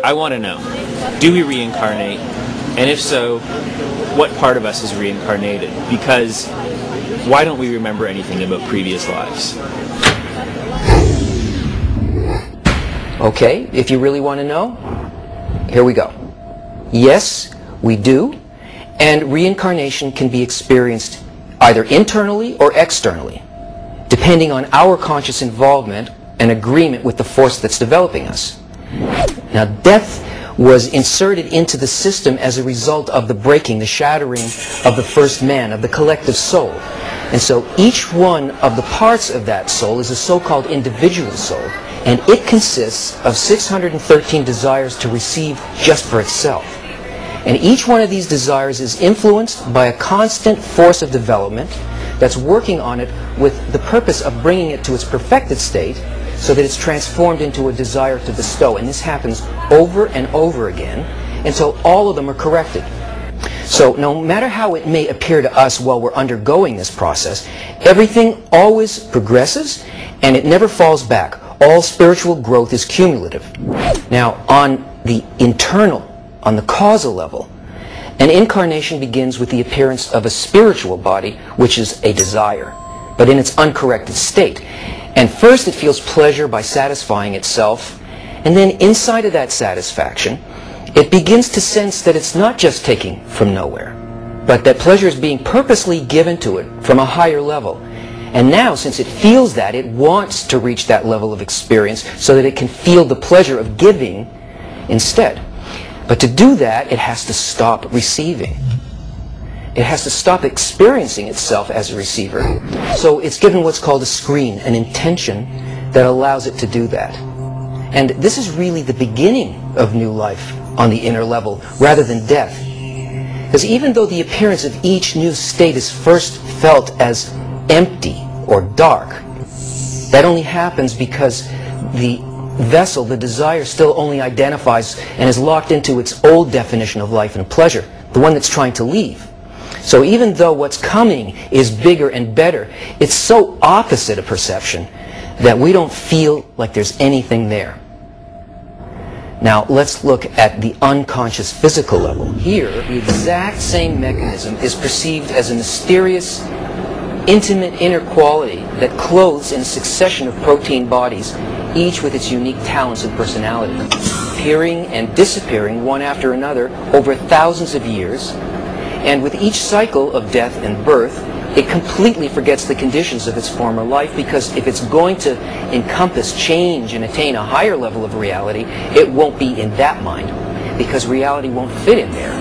I want to know, do we reincarnate? And if so, what part of us is reincarnated? Because why don't we remember anything about previous lives? Okay, if you really want to know, here we go. Yes, we do, and reincarnation can be experienced either internally or externally, depending on our conscious involvement and agreement with the force that's developing us. Now, death was inserted into the system as a result of the breaking, the shattering of the first man, of the collective soul. And so each one of the parts of that soul is a so-called individual soul, and it consists of 613 desires to receive just for itself. And each one of these desires is influenced by a constant force of development that's working on it with the purpose of bringing it to its perfected state so that it's transformed into a desire to bestow. And this happens over and over again until all of them are corrected. So no matter how it may appear to us while we're undergoing this process, everything always progresses and it never falls back. All spiritual growth is cumulative. Now, on the internal, on the causal level, an incarnation begins with the appearance of a spiritual body, which is a desire, but in its uncorrected state. And first it feels pleasure by satisfying itself, and then inside of that satisfaction, it begins to sense that it's not just taking from nowhere, but that pleasure is being purposely given to it from a higher level. And now, since it feels that, it wants to reach that level of experience so that it can feel the pleasure of giving instead. But to do that, it has to stop receiving. It has to stop experiencing itself as a receiver. So it's given what's called a screen, an intention that allows it to do that. And this is really the beginning of new life on the inner level, rather than death. Because even though the appearance of each new state is first felt as empty or dark, that only happens because the vessel, the desire, still only identifies and is locked into its old definition of life and pleasure, the one that's trying to leave. So even though what's coming is bigger and better, it's so opposite a perception that we don't feel like there's anything there. Now let's look at the unconscious physical level. Here, the exact same mechanism is perceived as a mysterious, intimate inner quality that clothes in a succession of protein bodies, each with its unique talents and personality, appearing and disappearing one after another over thousands of years. And with each cycle of death and birth, it completely forgets the conditions of its former life, because if it's going to encompass change and attain a higher level of reality, it won't be in that mind, because reality won't fit in there.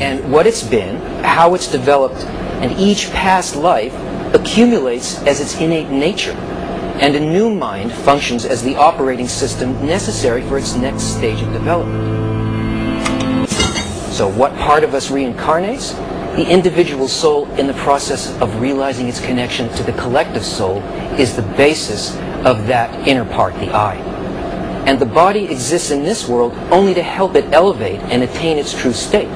And what it's been, how it's developed, and each past life accumulates as its innate nature. And a new mind functions as the operating system necessary for its next stage of development. So what part of us reincarnates? The individual soul, in the process of realizing its connection to the collective soul, is the basis of that inner part, the I. And the body exists in this world only to help it elevate and attain its true state.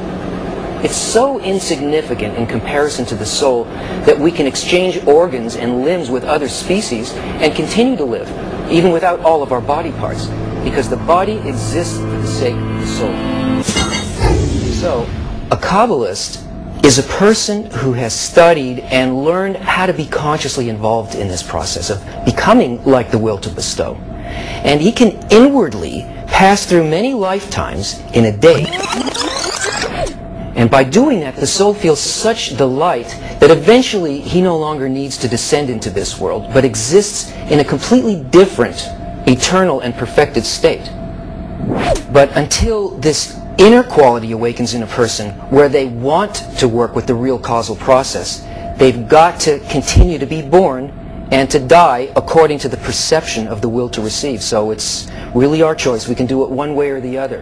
It's so insignificant in comparison to the soul that we can exchange organs and limbs with other species and continue to live, even without all of our body parts, because the body exists for the sake of the soul. So, a Kabbalist is a person who has studied and learned how to be consciously involved in this process of becoming like the will to bestow. And he can inwardly pass through many lifetimes in a day. And by doing that, the soul feels such delight that eventually he no longer needs to descend into this world, but exists in a completely different, eternal and perfected state. But until this inner quality awakens in a person where they want to work with the real causal process, they've got to continue to be born and to die according to the perception of the will to receive. So it's really our choice. We can do it one way or the other.